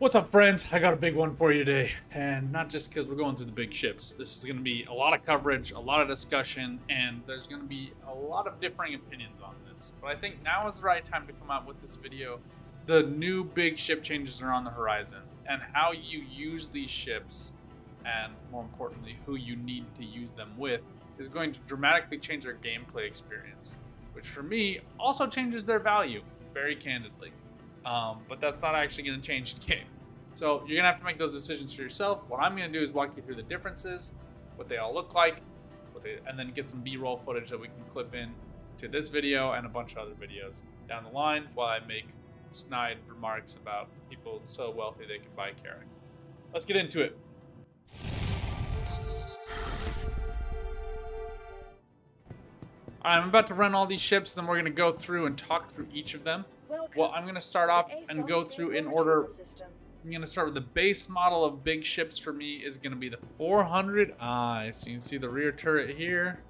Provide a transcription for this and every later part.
What's up, friends? I got a big one for you today, and not just because we're going through the big ships. This is going to be a lot of coverage, a lot of discussion, and there's going to be a lot of differing opinions on this. But I think now is the right time to come out with this video. The new big ship changes are on the horizon, and how you use these ships, and more importantly, who you need to use them with, is going to dramatically change their gameplay experience, which for me also changes their value, very candidly. But that's not actually going to change the game. So you're going to have to make those decisions for yourself. What I'm going to do is walk you through the differences, what they all look like, and then get some B-roll footage that we can clip in to this video and a bunch of other videos down the line while I make snide remarks about people so wealthy they can buy Carracks. Let's get into it. Alright, I'm about to run all these ships, then we're going to go through and talk through each of them. Well, I'm going to start off and go through in order. I'm going to start with the base model of big ships for me is going to be the 400i. So you can see the rear turret here.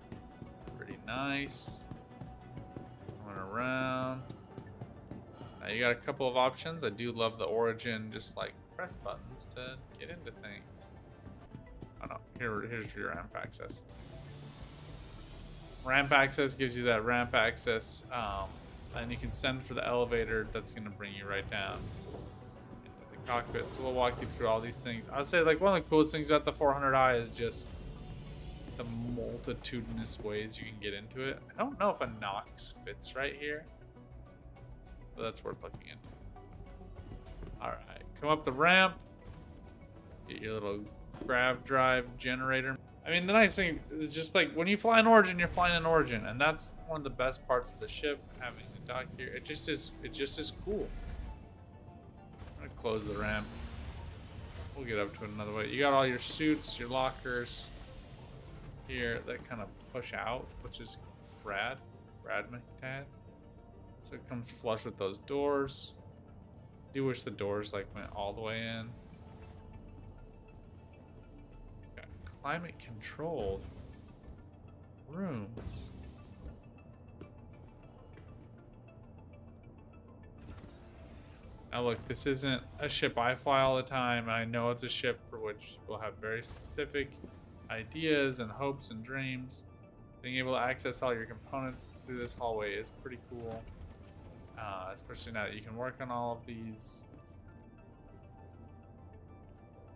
Pretty nice. Going around. Now you got a couple of options. I do love the origin, just like press buttons to get into things. Oh no, here's your ramp access. Ramp access gives you that ramp access. And you can send for the elevator that's going to bring you right down into the cockpit. So we'll walk you through all these things. I'd say like one of the coolest things about the 400i is just the multitudinous ways you can get into it. I don't know if a Nox fits right here, but that's worth looking into. Alright, come up the ramp. Get your little grav drive generator. I mean, the nice thing is just like when you fly an Origin, you're flying an Origin, and that's one of the best parts of the ship, having the dock here. It just is cool. I'm gonna close the ramp. We'll get up to it another way. You got all your suits, your lockers here that kind of push out, which is rad McTad. So it comes flush with those doors. I do wish the doors like went all the way in. Climate controlled rooms. Now look, this isn't a ship I fly all the time, and I know it's a ship for which we'll have very specific ideas and hopes and dreams. Being able to access all your components through this hallway is pretty cool. Especially now that you can work on all of these.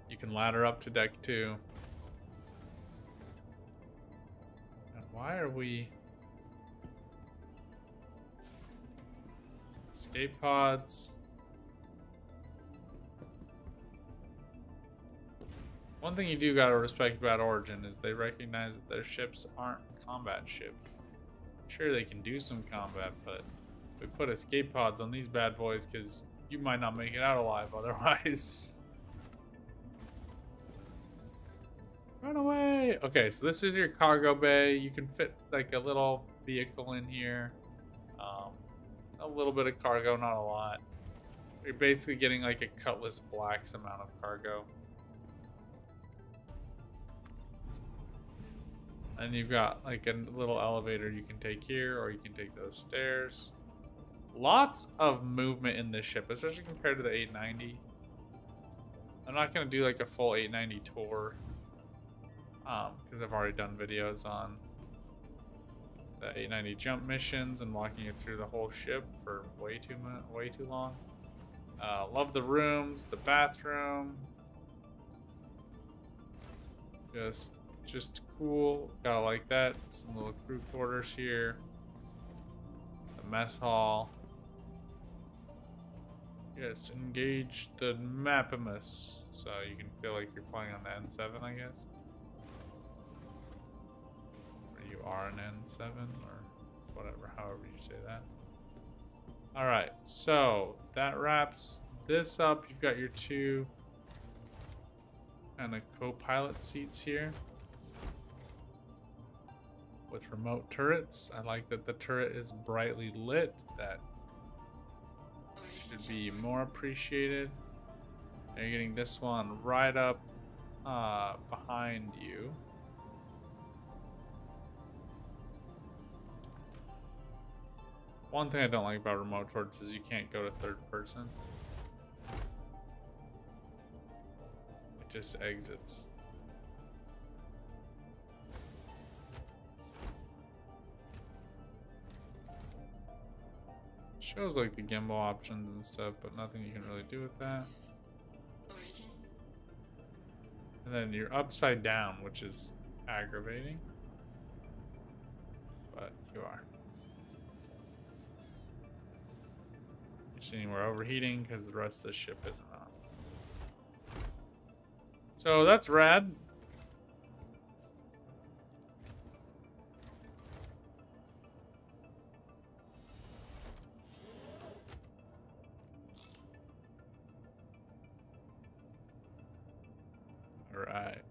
You can ladder up to deck 2. Why are we... Escape pods. One thing you do gotta respect about Origin is they recognize that their ships aren't combat ships. Sure, they can do some combat, but we put escape pods on these bad boys because you might not make it out alive otherwise. Run away! Okay, so this is your cargo bay. You can fit like a little vehicle in here. A little bit of cargo, not a lot. You're basically getting like a Cutlass Black's amount of cargo. And you've got like a little elevator you can take here, or you can take those stairs. Lots of movement in this ship, especially compared to the 890. I'm not going to do like a full 890 tour. Because I've already done videos on the 890 jump missions and walking you through the whole ship for way too long. Love the rooms, the bathroom. Just cool. Gotta like that. Some little crew quarters here. The mess hall. Yes, engage the Mapimus. So you can feel like you're flying on the N7, I guess. You are an N7 or whatever, however you say that. Alright, so that wraps this up. You've got your 2 kind of co-pilot seats here with remote turrets. I like that the turret is brightly lit. That should be more appreciated. And you're getting this one right up behind you. One thing I don't like about remote turrets is you can't go to third person. it just exits. Shows like the gimbal options and stuff, but nothing you can really do with that. And then you're upside down, which is aggravating. But you are. You're seeing we're overheating because the rest of the ship isn't on. So that's rad. Alright.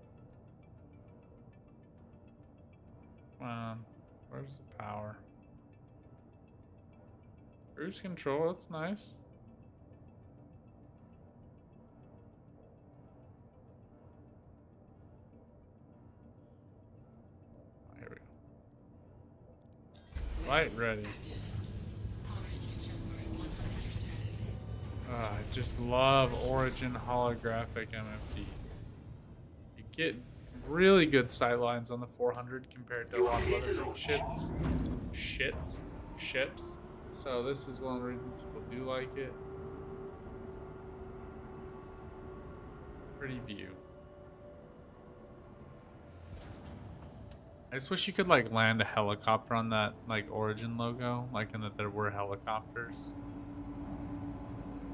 Come on. Where's the power? Cruise control, that's nice. Here we go. Light ready. I just love Origin holographic MFDs. You get really good sight lines on the 400 compared to a lot of other ships. So this is one of the reasons people do like it. Pretty view. I just wish you could like land a helicopter on that like Origin logo, like in that there were helicopters.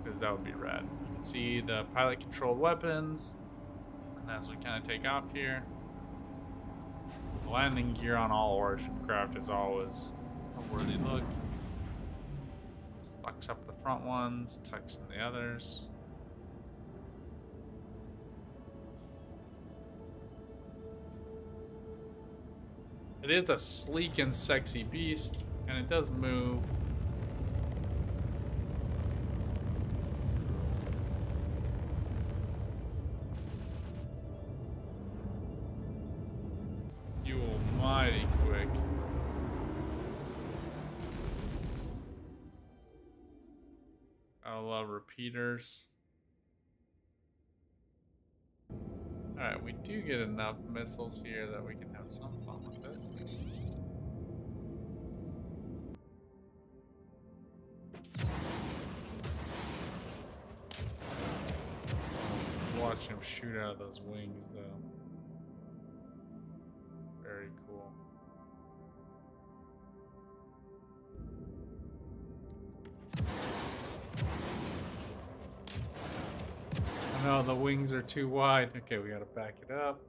Because that would be rad. You can see the pilot controlled weapons. And as we kind of take off here, the landing gear on all Origin craft is always a worthy look. Locks up the front ones, tucks in the others. It is a sleek and sexy beast, and it does move. You almighty quick. I love repeaters. Alright, we do get enough missiles here that we can have some fun with this. Watch him shoot out of those wings, though. Very cool. No, the wings are too wide. Okay, we gotta back it up.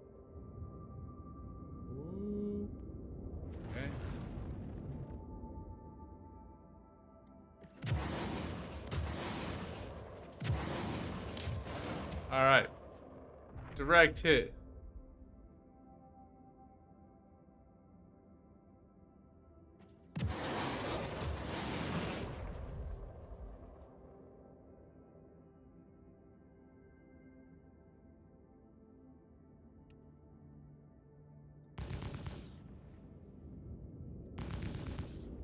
Ooh. Okay. Alright. Direct hit.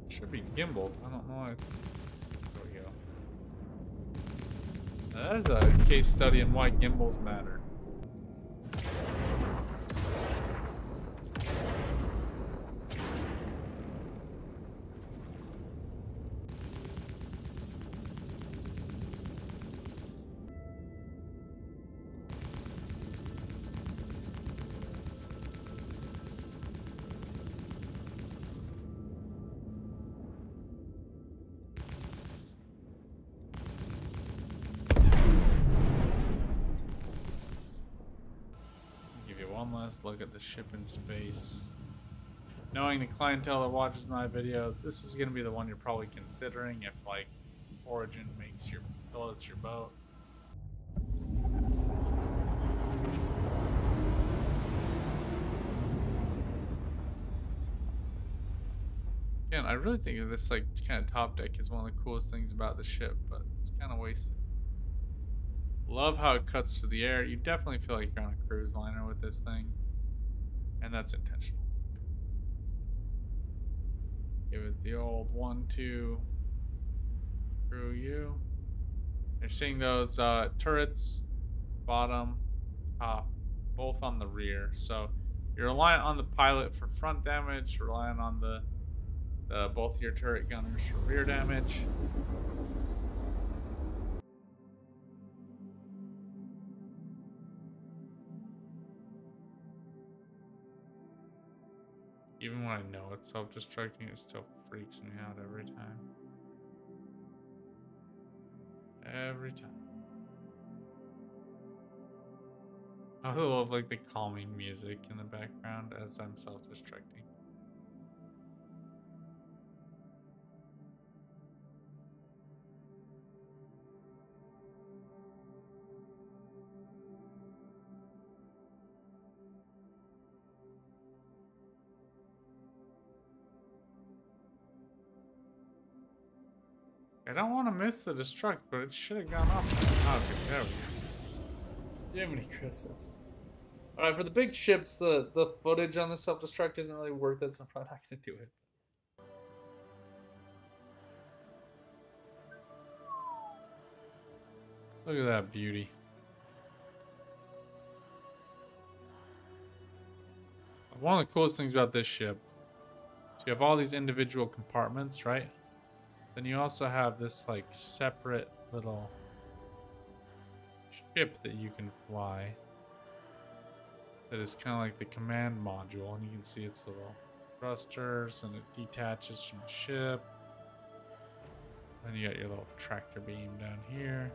Should be gimbaled. I don't know why it's... There we go. That is a case study in why gimbals matter. One last look at the ship in space. Knowing the clientele that watches my videos, this is going to be the one you're probably considering if like Origin makes your floats your boat. Again, I really think that this like kind of top deck is one of the coolest things about the ship, but it's kind of wasted. Love how it cuts to the air. You definitely feel like you're on a cruise liner with this thing. And that's intentional. Give it the old 1-2 through you. You're seeing those turrets, bottom, top, both on the rear. So you're reliant on the pilot for front damage, reliant on the both your turret gunners for rear damage. Even when I know it's self-destructing, it still freaks me out every time. Every time. I love like the calming music in the background as I'm self-destructing. I don't want to miss the destruct, but it should have gone off. Oh, okay, there we go. Jiminy Christmas. Alright, for the big ships, the footage on the self-destruct isn't really worth it, so I'm probably not going to do it. Look at that beauty. One of the coolest things about this ship is you have all these individual compartments, right? Then you also have this like separate little ship that you can fly. That is kind of like the command module, and you can see its little thrusters, and it detaches from the ship. Then you got your little tractor beam down here.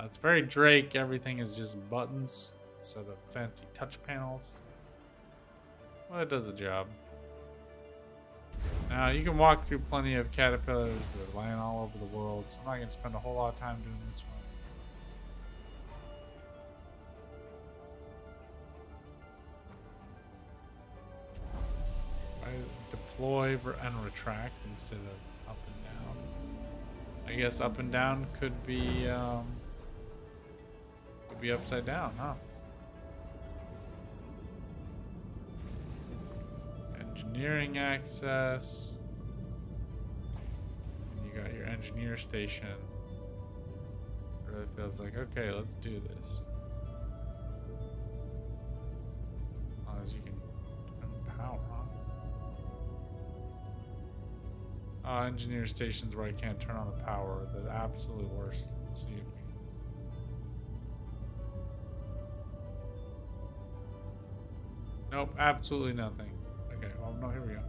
It's very Drake. Everything is just buttons instead of fancy touch panels. Well, it does the job. Now, you can walk through plenty of caterpillars that are lying all over the world, so I'm not going to spend a whole lot of time doing this one. I deploy and retract instead of up and down. I guess up and down could be upside down, huh? Engineering access. And you got your engineer station. It really feels like, okay, let's do this. As long as you can turn power on. Engineer stations where I can't turn on the power. The absolute worst. Let's see if we... Nope, absolutely nothing. Okay, well, no, here we go.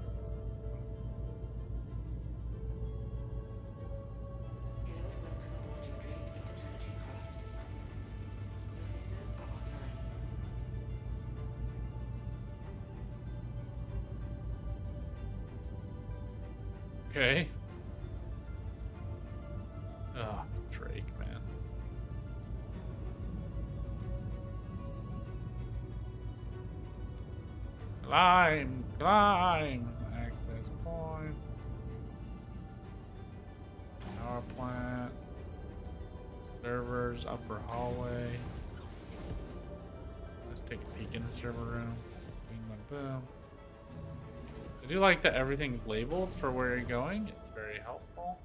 Okay. Oh, Drake, man. Climb, climb. Access points. Power plant. Servers, upper hallway. Let's take a peek in the server room. Boom, boom, boom. I do like that everything's labeled for where you're going. It's very helpful.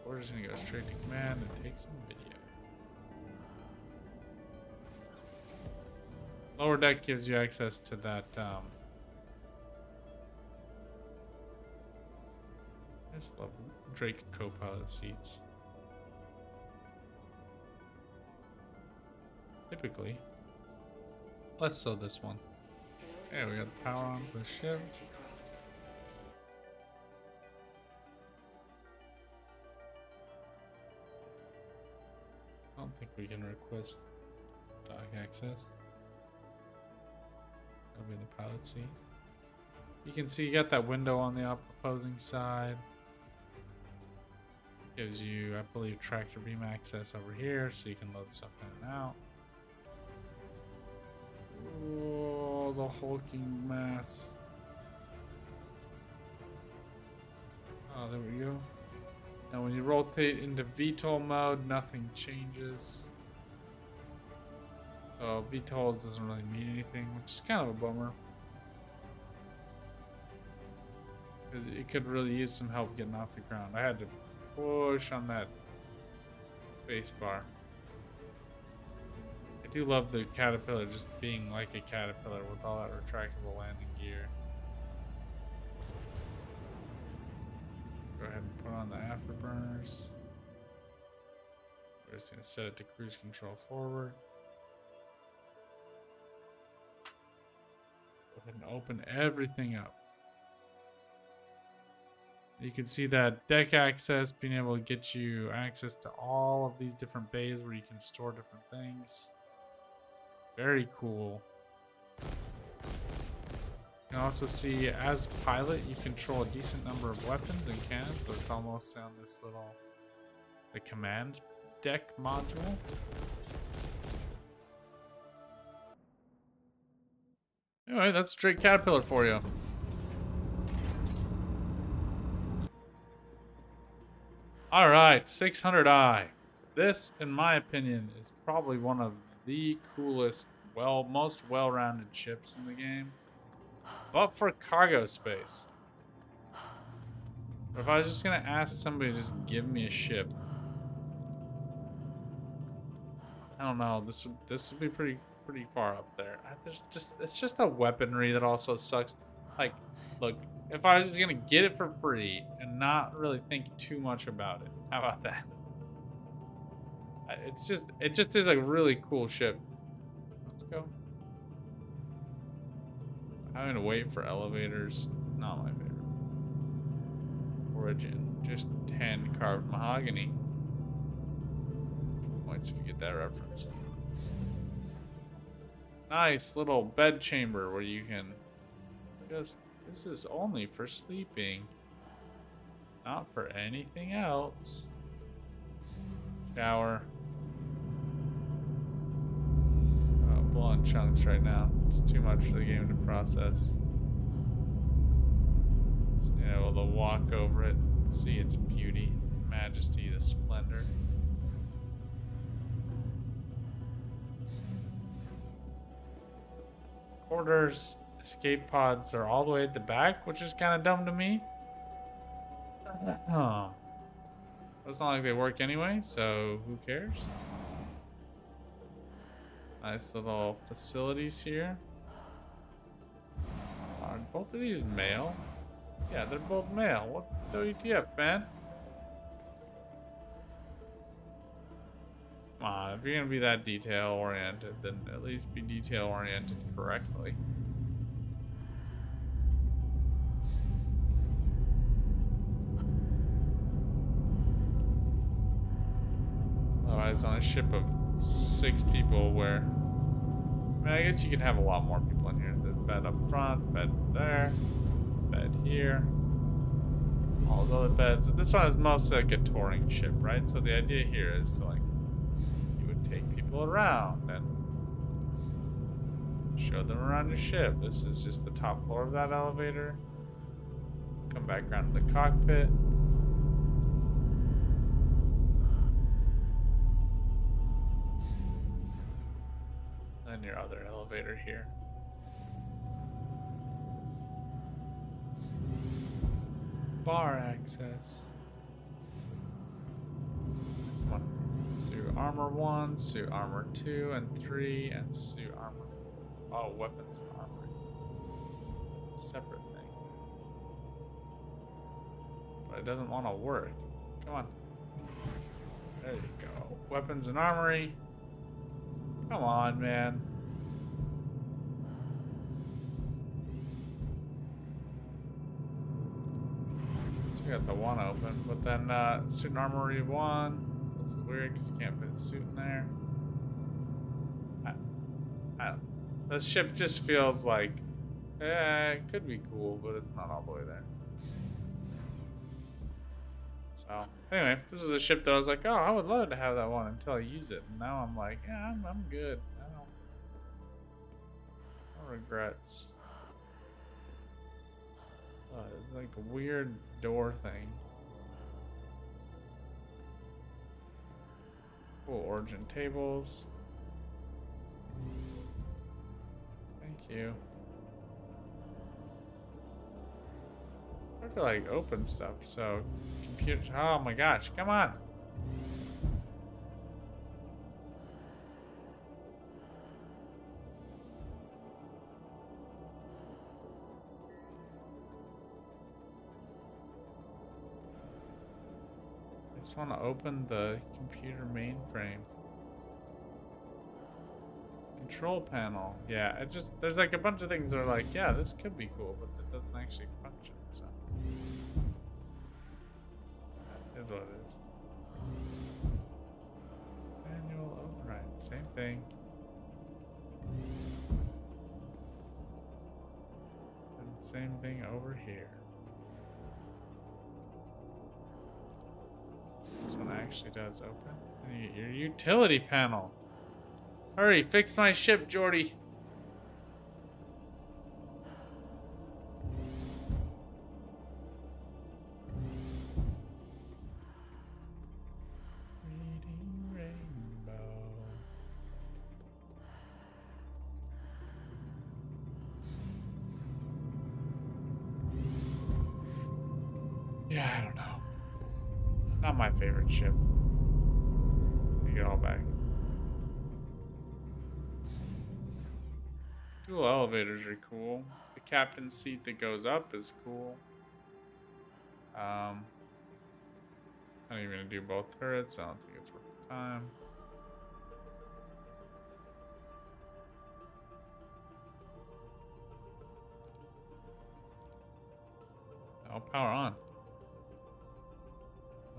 We're just gonna go straight to command and take some video. Lower deck gives you access to that, I just love Drake co-pilot seats. Typically. Less so this one. Okay, we got the power on for the ship. I don't think we can request dock access. That'll be the pilot seat. You can see you got that window on the opposing side. Gives you, I believe, tractor beam access over here so you can load stuff in and out. Oh, the hulking mass. Oh, there we go. Now when you rotate into VTOL mode, nothing changes. So VTOLs doesn't really mean anything, which is kind of a bummer. Because it could really use some help getting off the ground. I had to push on that space bar. do love the caterpillar just being like a caterpillar with all that retractable landing gear. Go ahead and put on the afterburners. We're just going to set it to cruise control forward. Go ahead and open everything up. You can see that deck access being able to get you access to all of these different bays where you can store different things. Very cool. You can also see as pilot you control a decent number of weapons and cannons, but it's almost on this little the command deck module. Anyway, that's straight caterpillar for you. Alright, 600i. This, in my opinion, is probably one of the coolest, most well-rounded ships in the game. But for cargo space. If I was just gonna ask somebody to just give me a ship, I don't know, this would be pretty far up there. It's just the weaponry that also sucks. Like, look, if I was just gonna get it for free and not really think too much about it, how about that? It just is a really cool ship. Let's go. Having to wait for elevators, not my favorite. Origin, just hand carved mahogany. Points if you get that reference. Nice little bed chamber where you can just. This is only for sleeping, not for anything else. Shower. Oh, blowing chunks right now. It's too much for the game to process. So, you know, able to walk over it, see its beauty, majesty, the splendor. Quarters. Escape pods are all the way at the back, which is kind of dumb to me. Oh. It's not like they work anyway, so who cares? Nice little facilities here. Are both of these male? Yeah, they're both male. What WTF, man? Come on, if you're gonna be that detail oriented, then at least be detail oriented correctly. Otherwise, on a ship of 6 people, where I mean, I guess you can have a lot more people in here. There's a bed up front, bed there, bed here, all those other beds. This one is mostly like a touring ship, right? So the idea here is to like you would take people around and show them around your ship. This is just the top floor of that elevator. Come back around to the cockpit. And your other elevator here. Bar access. Come on. Suit armor 1, suit armor 2 and 3, and suit armor 4. Oh, weapons and armor. Separate thing. But it doesn't want to work. Come on. There you go. Weapons and armory. Come on, man. So you got the one open, but then suit and armory 1. This is weird because you can't fit a suit in there. This ship just feels like, it could be cool, but it's not all the way there. So anyway, this is a ship that I was like, oh, I would love to have that one until I use it. And now I'm like, yeah, I'm good. No regrets. It's like a weird door thing. Cool origin tables. Thank you. I have to like open stuff, so computer. Oh my gosh, come on. Just want to open the computer mainframe. Control panel. Yeah, there's like a bunch of things that are like, yeah, this could be cool, but it doesn't actually function, so. That is what it is. Manual override, same thing. And same thing over here. This one actually does open. And you get your utility panel. Hurry, fix my ship, Jordy. Reading Rainbow. Yeah, I don't know. Not my favorite ship. Take it all back. Dual elevators are cool. The captain's seat that goes up is cool. I'm not even gonna do both turrets. I don't think it's worth the time. Oh, power on.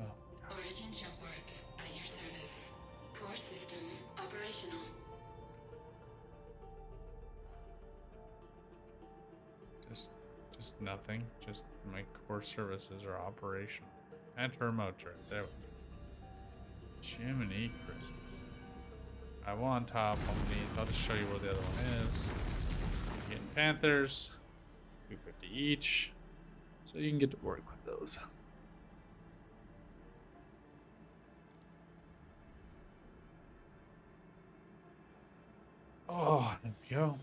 Oh. Origin jump works at your service. Core system operational. Just nothing. Just my core services are operational. Enter remote turret. There we go. Jiminy Christmas. I have one on top, one beneath. I'll just show you where the other one is. You're getting Panthers. 250 each. So you can get to work with those. Oh, there we go.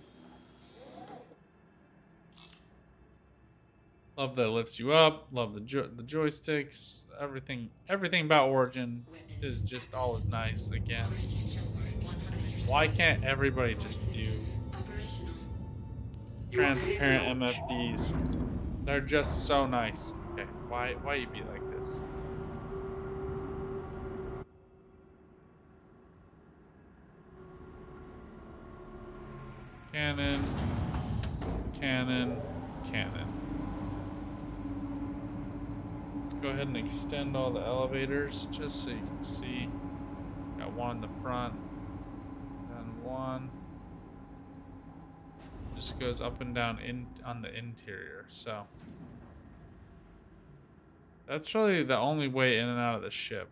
Love that it lifts you up. Love the joysticks. Everything about Origin is just always nice. Again, why can't everybody just do transparent MFDs? They're just so nice. Okay, why you be like this? Cannon, cannon, cannon. Go ahead and extend all the elevators just so you can see. Got one in the front, and one just goes up and down on the interior. So that's really the only way in and out of the ship.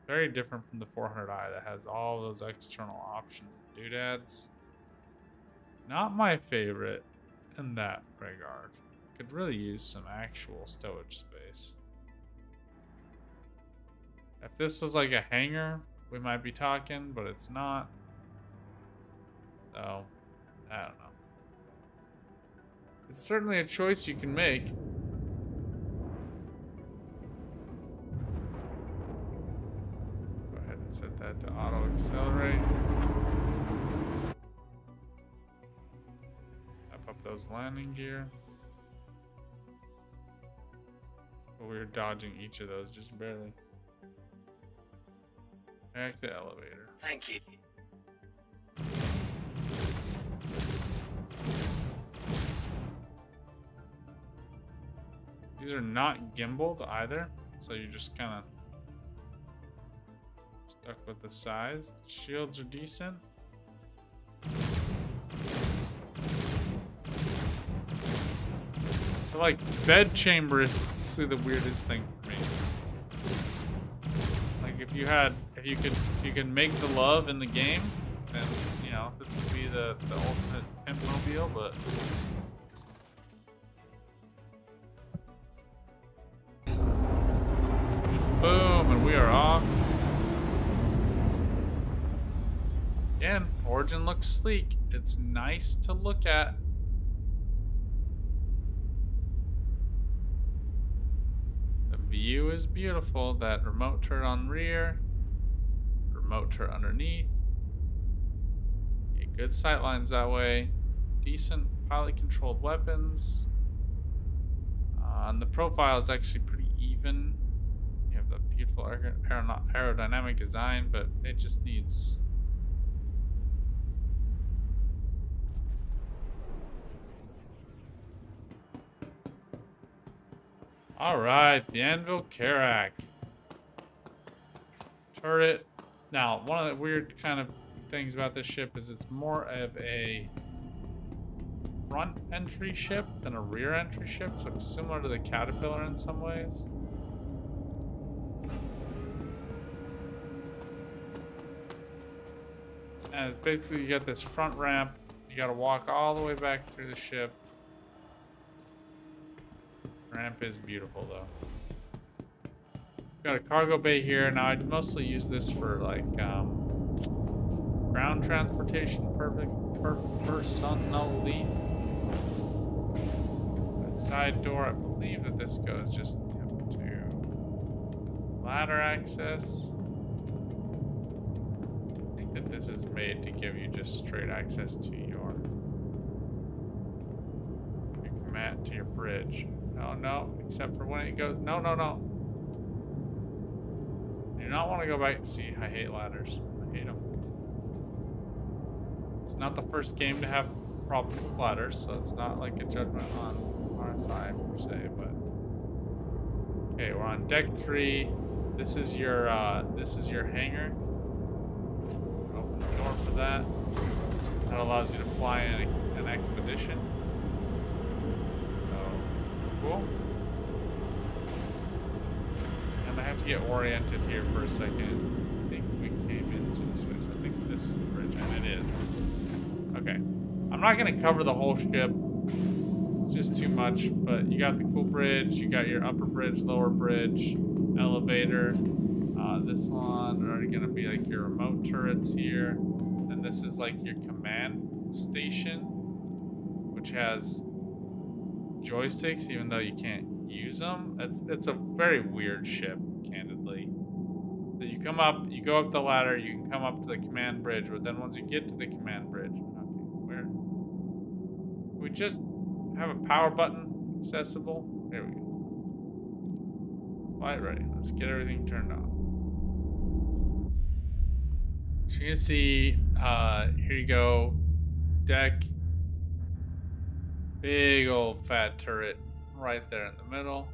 Very different from the 400i that has all those external options and doodads. Not my favorite in that regard. Could really use some actual stowage space. If this was like a hangar, we might be talking, but it's not. So, I don't know. It's certainly a choice you can make. Go ahead and set that to auto accelerate. Wrap up those landing gear. But we're dodging each of those just barely. Back to elevator. Thank you. These are not gimbaled either, so you're just kind of stuck with the size. Shields are decent. So like bed chamber is honestly the weirdest thing for me. Like if you could make the love in the game, then you know this would be the ultimate pimp mobile, but boom, and we are off. Again, Origin looks sleek. It's nice to look at. The view is beautiful. That remote turret on rear, remote turret underneath. Get good sight lines that way. Decent pilot controlled weapons. And the profile is actually pretty even. You have the beautiful aerodynamic design, but it just needs. All right, the Anvil Carrack turret. Now, one of the weird kind of things about this ship is it's more of a front entry ship than a rear entry ship, so it's similar to the Caterpillar in some ways. And it's basically you got this front ramp, you got to walk all the way back through the ship. Ramp is beautiful though. Got a cargo bay here. Now I'd mostly use this for like ground transportation personally. Side door, I believe that this goes just to ladder access. I think that this is made to give you just straight access to your command, to your bridge. Oh no, except for when it goes, no. You do not want to go back. See, I hate ladders. I hate them. It's not the first game to have problems with ladders, so it's not like a judgment on our side per se, but okay, we're on deck 3. This is your hangar. Open the door for that. That allows you to fly in an expedition. So cool. And I have to get oriented here for a second. I think we came into this way, so I think this is the bridge, and it is. Okay. I'm not gonna cover the whole ship. Just too much, but you got the cool bridge, you got your upper bridge, lower bridge, elevator. This one are gonna be like your remote turrets here. And this is like your command station, which has joysticks, even though you can't use them. It's a very weird ship, candidly. So you come up, you go up the ladder, you can come up to the command bridge, but then once you get to the command bridge, okay, we just have a power button accessible. There we go. Light ready. Let's get everything turned on. So you can see, here you go, deck, big old fat turret right there in the middle.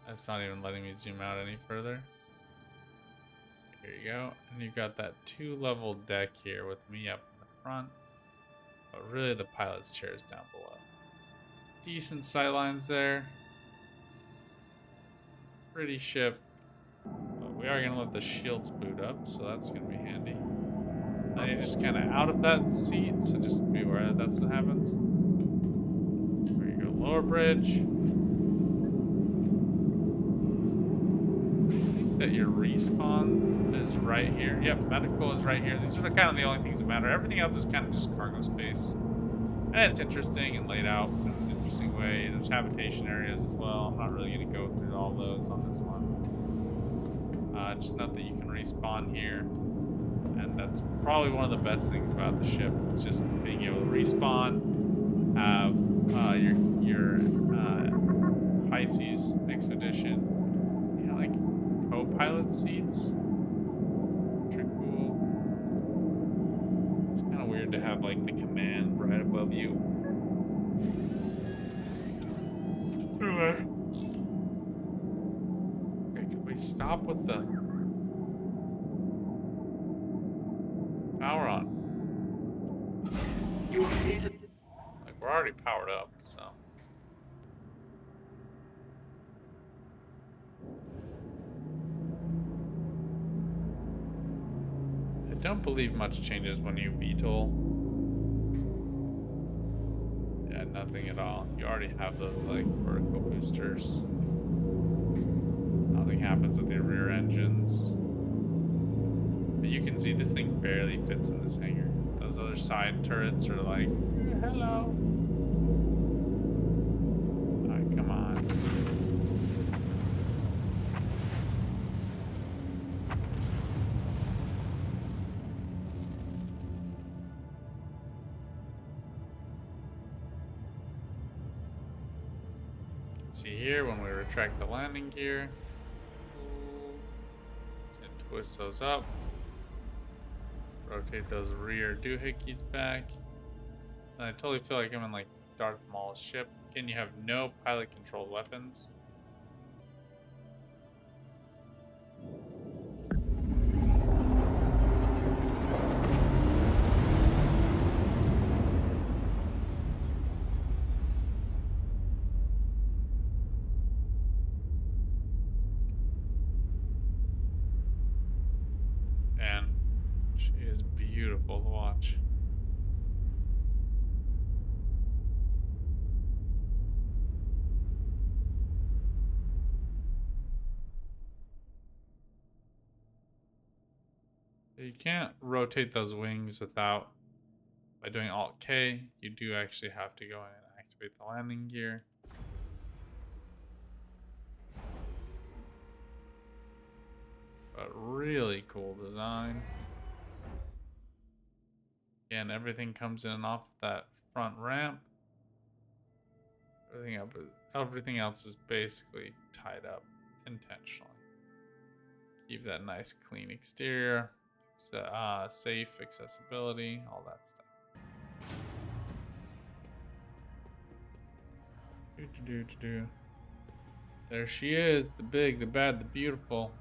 That's not even letting me zoom out any further. Here you go. And you've got that 2-level deck here with me up in the front. But really the pilot's chair is down below. Decent sightlines there. Pretty ship. But we are going to let the shields boot up, so that's going to be handy. Then you're just kind of out of that seat, so just be aware that that's what happens. There you go, lower bridge. I think that your respawn is right here. Yep, medical is right here. These are kind of the only things that matter. Everything else is kind of just cargo space. And it's interesting and laid out in an interesting way. There's habitation areas as well. I'm not really going to go through all those on this one. Just note that you can respawn here. And that's probably one of the best things about the ship. Is just being able to respawn. Have your Pisces expedition. You know, like co-pilot seats. Which are cool. It's kind of weird to have like the command right above you. Okay, can we stop with the power on? Like we're already powered up, so. I don't believe much changes when you VTOL. Yeah, nothing at all. You already have those like vertical boosters. Nothing happens with your rear engines. But you can see this thing barely fits in this hangar. Those other side turrets are like, hello. Alright, come on. See here when we retract the landing gear. It's gonna twist those up. Rotate those rear doohickeys back. And I totally feel like I'm in like Darth Maul's ship. Again, you have no pilot controlled weapons. And she is beautiful to watch. You can't rotate those wings without, by doing Alt K, you do actually have to go in and activate the landing gear. But really cool design. Again, everything comes in and off that front ramp. Everything else is basically tied up intentionally. Keep that nice clean exterior, safe accessibility, all that stuff. There she is, the big, the bad, the beautiful.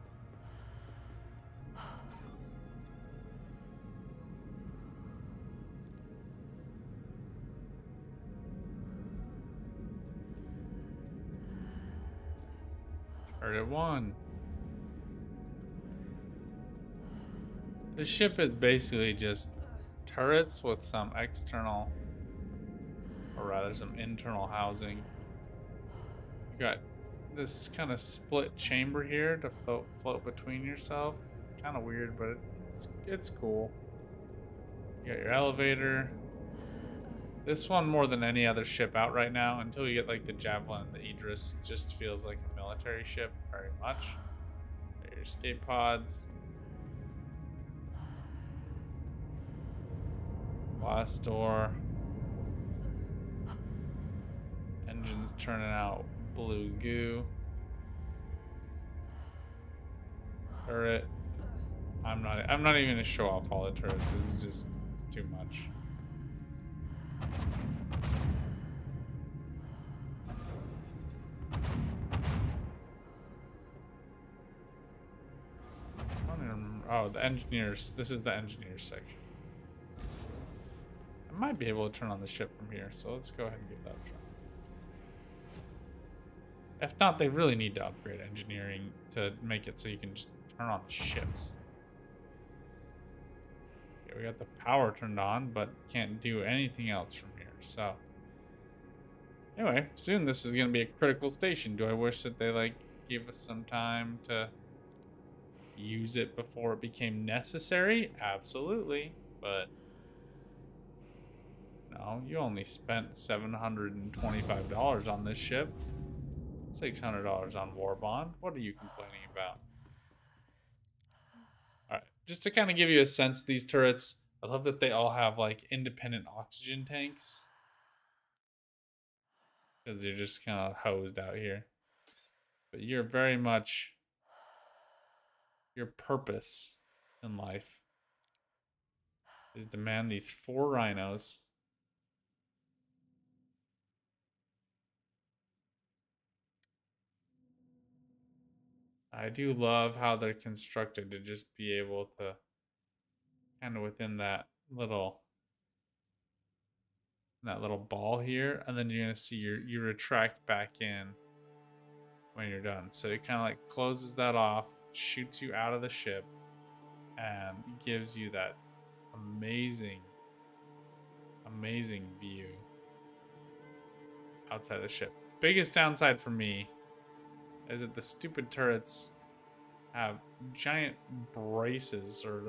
Turret 1. The ship is basically just turrets with some external, or rather some internal housing. You got this kind of split chamber here to float between yourself. Kind of weird, but it's cool. You got your elevator. This one, more than any other ship out right now, until you get like the Javelin and the Aegis, just feels like a military ship very much. Your escape pods. Glass door. Engines turning out blue goo. Turret. I'm not even gonna show off all the turrets. This is just, it's too much. Oh, the engineers. This is the engineers section. I might be able to turn on the ship from here, so let's go ahead and give that a try. If not, they really need to upgrade engineering to make it so you can just turn on the ships. Okay, we got the power turned on, but can't do anything else from here, so. Anyway, soon this is going to be a critical station. Do I wish that they, like, gave us some time to use it before it became necessary? Absolutely, but no, you only spent $725 on this ship. $600 on War Bond. What are you complaining about? Alright, just to kind of give you a sense, these turrets, I love that they all have like independent oxygen tanks. Because they're just kind of hosed out here. But you're very much, your purpose in life is to man these 4 rhinos. I do love how they're constructed to just be able to kind of within that little ball here, and then you're gonna see you retract back in when you're done. So it kind of like closes that off, shoots you out of the ship, and gives you that amazing view outside the ship. Biggest downside for me is that the stupid turrets have giant braces, or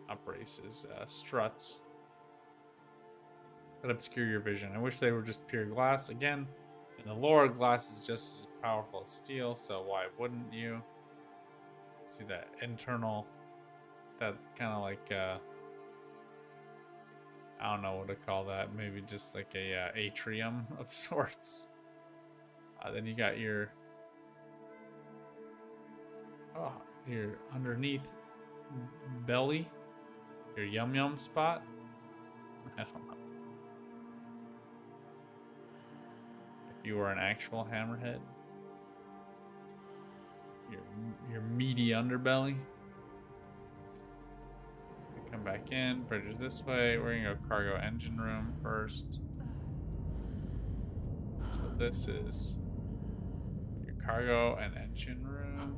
not braces, struts that obscure your vision. I wish they were just pure glass. Again, in the lore, glass is just as powerful as steel, so why wouldn't you? See that internal, that kind of like I don't know what to call that. Maybe just like a atrium of sorts. Then you got your underneath belly, your yum yum spot. I don't know. If you were an actual hammerhead, your meaty underbelly. Come back in, bridges this way. We're gonna go cargo engine room first. So this is your cargo and engine room.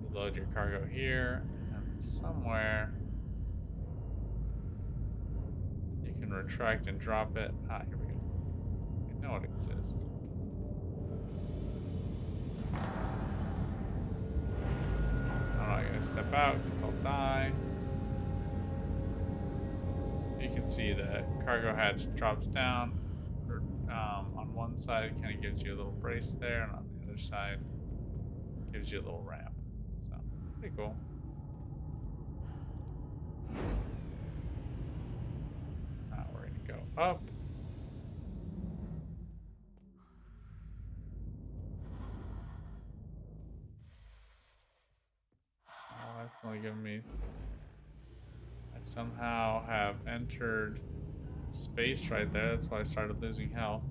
You load your cargo here, and somewhere you can retract and drop it. Ah, here we go. I know it exists. I'm not gonna step out because I'll die. You can see the cargo hatch drops down. On one side, it kind of gives you a little brace there, and on the other side, gives you a little ramp. So, pretty cool. Now we're going to go up. Oh, that's only giving me... I somehow have entered space right there. That's why I started losing health.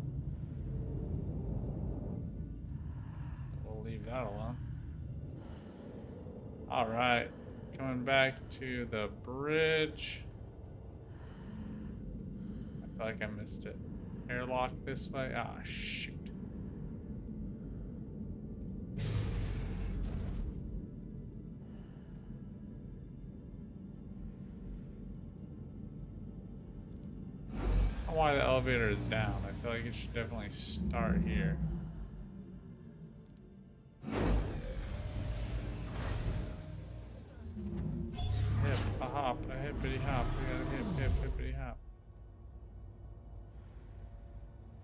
We'll leave that alone. Alright. Coming back to the bridge. I feel like I missed it. Airlock this way. Ah, shoot. I don't know why the elevator is down. I feel like it should definitely start here. Hip, a hop, a hippity hop. We got a hip, hip, hippity hop.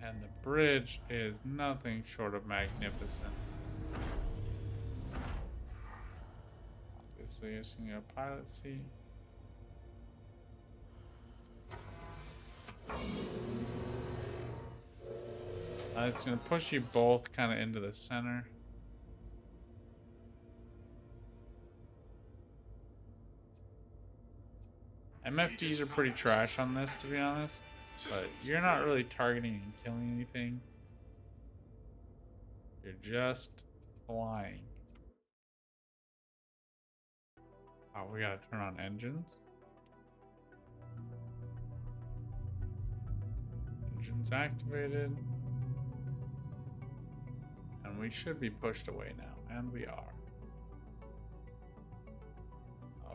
And the bridge is nothing short of magnificent. Obviously, using a pilot seat. It's going to push you both kind of into the center. MFDs are pretty trash on this, to be honest. But you're not really targeting and killing anything. You're just flying. Oh, we gotta turn on engines. Engines activated. And we should be pushed away now, and we are.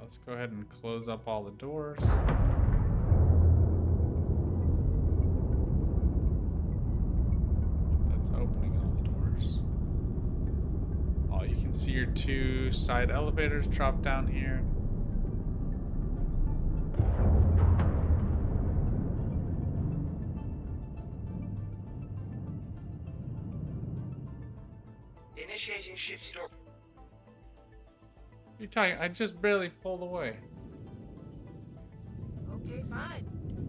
Let's go ahead and close up all the doors. That's opening all the doors. Oh, you can see your two side elevators drop down here. Initiating ship stop. You're talking, I just barely pulled away. Okay, fine.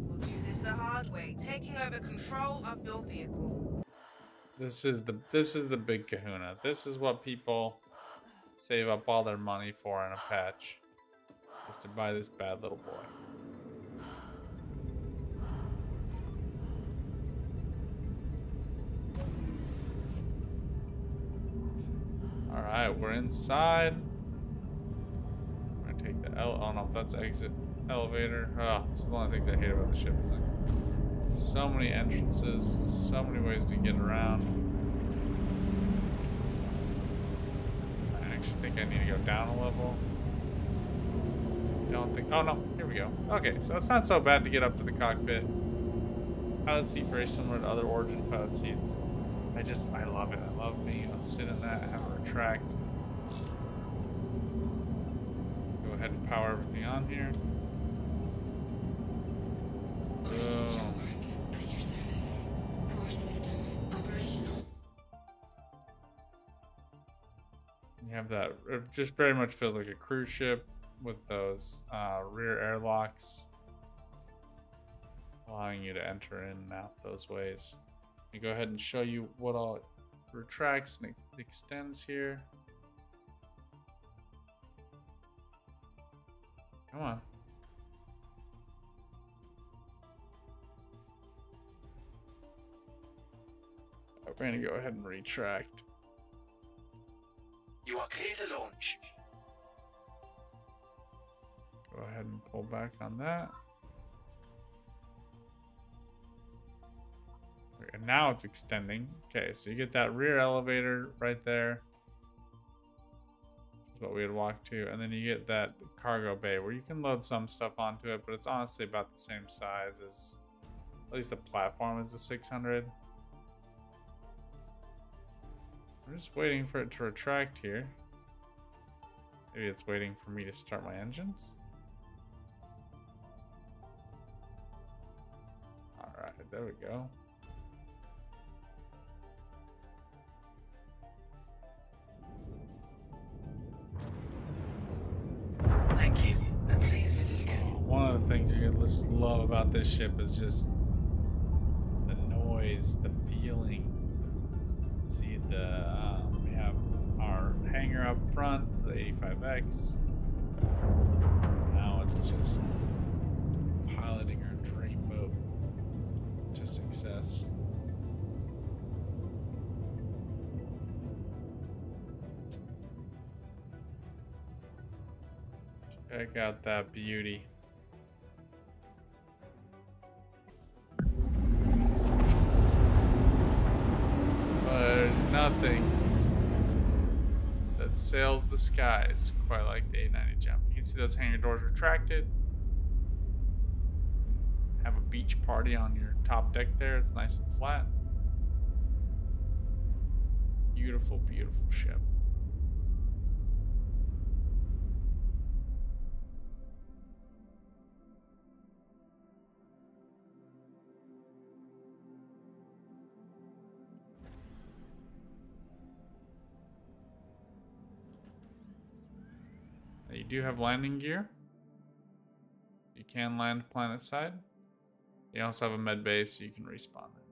We'll do this the hard way, taking over control of your vehicle. This is the big kahuna. This is what people save up all their money for in a patch. Is to buy this bad little boy. Alright, we're inside. Take the oh no, that's exit elevator. Oh, this is one of the things I hate about the ship. Is like so many entrances, so many ways to get around. I actually think I need to go down a level. Don't think. Oh no, here we go. Okay, so it's not so bad to get up to the cockpit. Pilot seat very similar to other Origin pilot seats. I love it. I love being able to sit in that and have it retract. Ahead and power everything on here. Origin shellworks at your service. Core system operational. You have that. It just very much feels like a cruise ship with those rear airlocks, allowing you to enter in and out those ways. Let me go ahead and show you what all retracts and extends here. Come on. We're going to go ahead and retract. You are clear to launch. Go ahead and pull back on that. And now it's extending. Okay, so you get that rear elevator right there. That's what we had walked to. And then you get that cargo bay where you can load some stuff onto it, but it's honestly about the same size as, at least the platform is the 600. I'm just waiting for it to retract here. Maybe it's waiting for me to start my engines. Alright, there we go. Thank you, and please visit again. One of the things you just love about this ship is just the noise, the feeling. See we have our hangar up front for the 85X. Now it's just piloting our dream boat to success. Check out that beauty. There's nothing that sails the skies quite like the 890 jump. You can see those hangar doors retracted. Have a beach party on your top deck there. It's nice and flat. Beautiful, beautiful ship. You do have landing gear. You can land planet side. You also have a med bay so you can respawn it.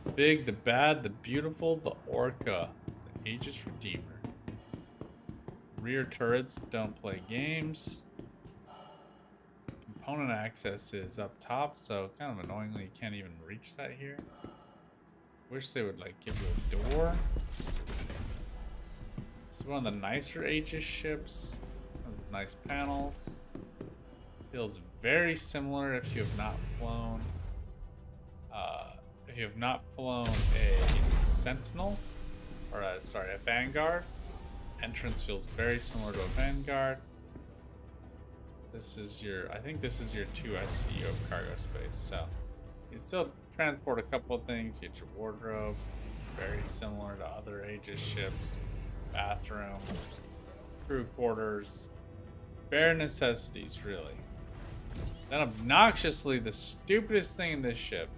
The big, the bad, the beautiful, the Orca, the Aegis Redeemer. Rear turrets don't play games. Component access is up top, so kind of annoyingly you can't even reach that here. Wish they would like give you a door. This is one of the nicer Aegis ships. Has nice panels. Feels very similar if you have not flown. If you have not flown a Sentinel, or a Vanguard. Entrance feels very similar to a Vanguard. This is your, I think this is your 2 SCU of cargo space, so you still transport a couple of things. You get your wardrobe, very similar to other Aegis ships, bathroom, crew quarters, bare necessities really. Then obnoxiously, the stupidest thing in this ship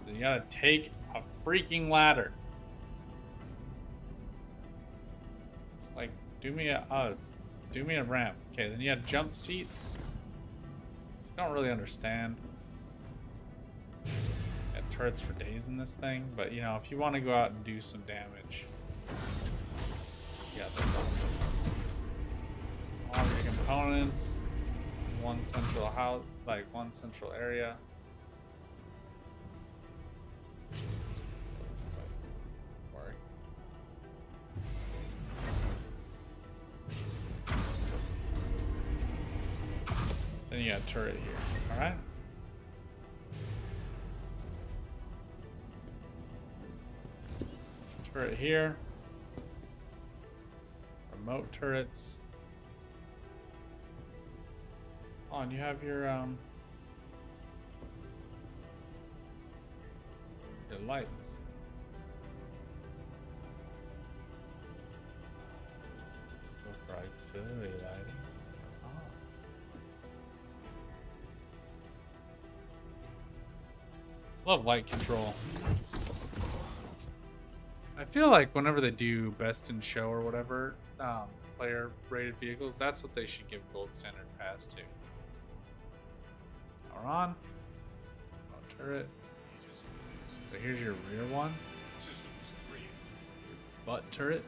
is you gotta take a freaking ladder. It's like, do me a ramp. Okay, then you have jump seats. I don't really understand. Have turrets for days in this thing, but you know, if you want to go out and do some damage, you got those. All of your components, one central house, like one central area. Then you got a turret here, alright? Turret here. Remote turrets. Oh, and you have your lights. Go for auxiliary lighting. Love light control. I feel like whenever they do best in show or whatever, player rated vehicles, that's what they should give gold standard pass to. Power on. Turret. So here's your rear one. Butt turret.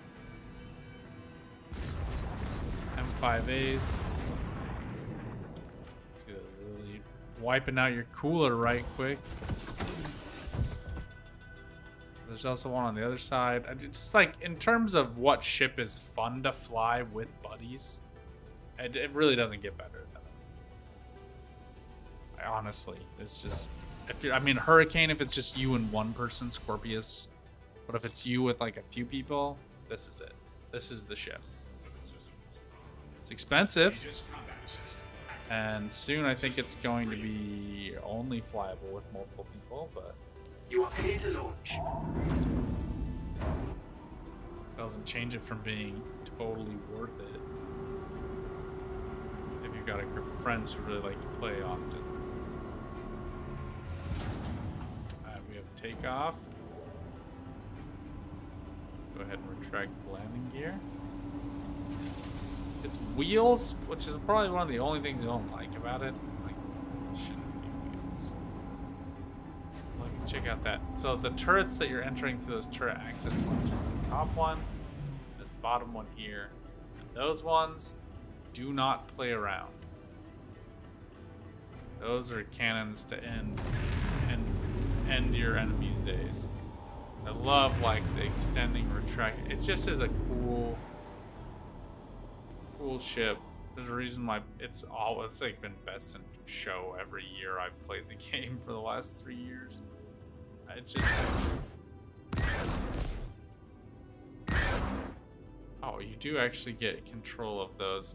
M5As. See those really wiping out your cooler right quick. There's also one on the other side. Just like in terms of what ship is fun to fly with buddies, it really doesn't get better than it. Honestly, it's just if you're, I mean, Hurricane if it's just you and one person, Scorpius, but if it's you with like a few people, this is it. This is the ship. It's expensive, and soon I think it's going to be only flyable with multiple people, but You are clear to launch. doesn't change it from being totally worth it if you've got a group of friends who really like to play often. Alright, we have takeoff. Go ahead and retract the landing gear. It's wheels, which is probably one of the only things you don't like about it. Like, it shouldn't be wheels. Let me check out that. So the turrets that you're entering through those turret access points, just the top one, this bottom one here, and those ones do not play around. Those are cannons to end your enemy's days. I love like the extending retract. It just is a cool ship. There's a reason why it's like been best in show every year I've played the game for the last 3 years. I just oh, you do actually get control of those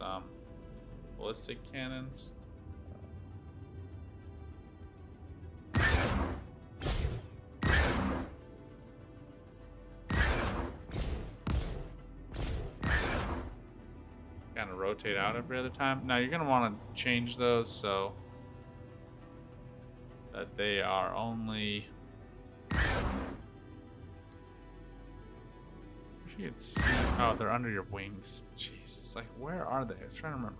ballistic cannons. Kind of rotate out every other time. Now you're gonna want to change those so that they are only. If you could see, oh, they're under your wings. Jesus, like where are they? I was trying to remember.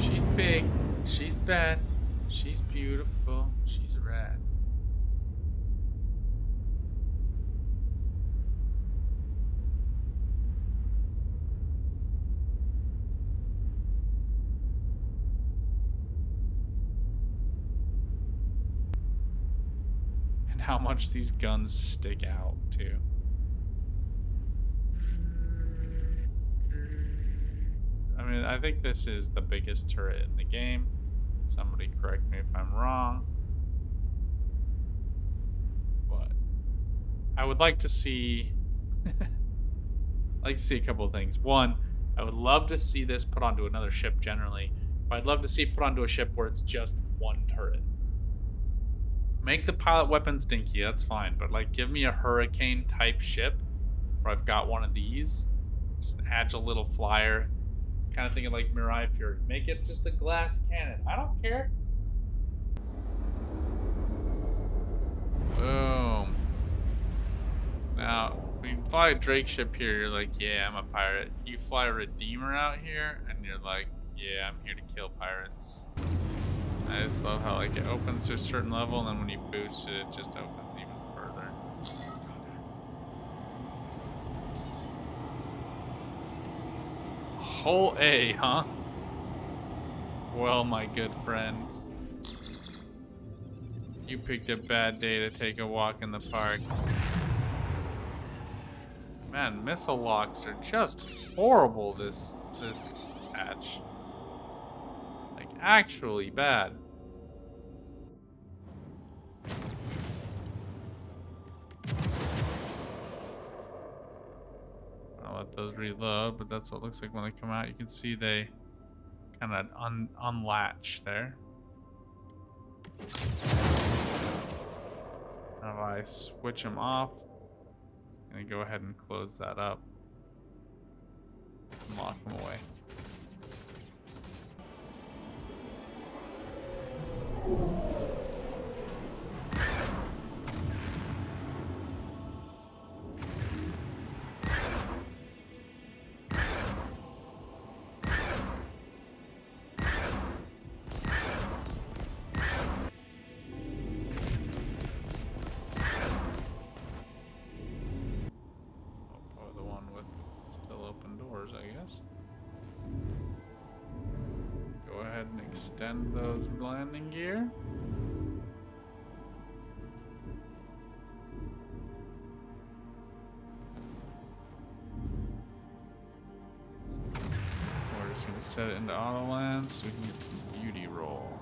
She's big. She's bad. She's beautiful. She's rad. How much these guns stick out too. I mean, I think this is the biggest turret in the game. Somebody correct me if I'm wrong. But I would like to see a couple of things. One, I would love to see this put onto another ship generally. But I'd love to see it put onto a ship where it's just one turret. Make the pilot weapons dinky, that's fine, but like give me a Hurricane type ship where I've got one of these. Just an agile little flyer. Kind of thinking like Mirai Fury. Make it just a glass cannon. I don't care. Boom. Now, when you fly a Drake ship here, you're like, yeah, I'm a pirate. You fly a Redeemer out here, and you're like, yeah, I'm here to kill pirates. I just love how like it opens to a certain level, and then when you boost it, it just opens even further. Hole A, huh? Well, my good friend, you picked a bad day to take a walk in the park. Man, missile locks are just horrible this patch. Like, actually bad. I'll let those reload, but that's what it looks like when they come out. You can see they kind of unlatch there. Now if I switch them off, I'm gonna go ahead and close that up and lock them away. Extend those landing gear. We're just gonna set it into auto land so we can get some beauty roll.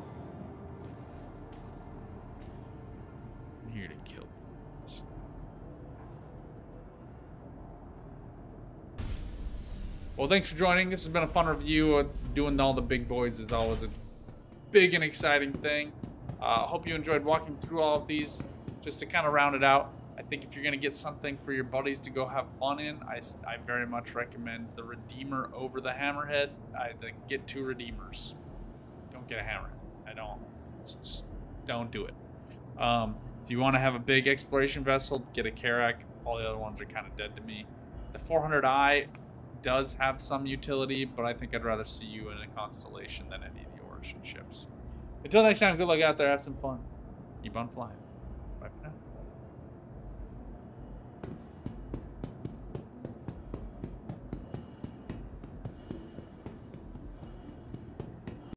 I'm here to kill things. Well, thanks for joining. This has been a fun review. Doing all the big boys is always a big and exciting thing. Hope you enjoyed walking through all of these. Just to kind of round it out, I think if you're going to get something for your buddies to go have fun in, I very much recommend the Redeemer over the Hammerhead. I think get 2 Redeemers. Don't get a Hammerhead. Just don't do it. If you want to have a big exploration vessel, get a Carrack. All the other ones are kind of dead to me. The 400i does have some utility, but I think I'd rather see you in a Constellation than any of the Origin ships. Until next time, good luck out there. Have some fun. Keep on flying. Bye for now.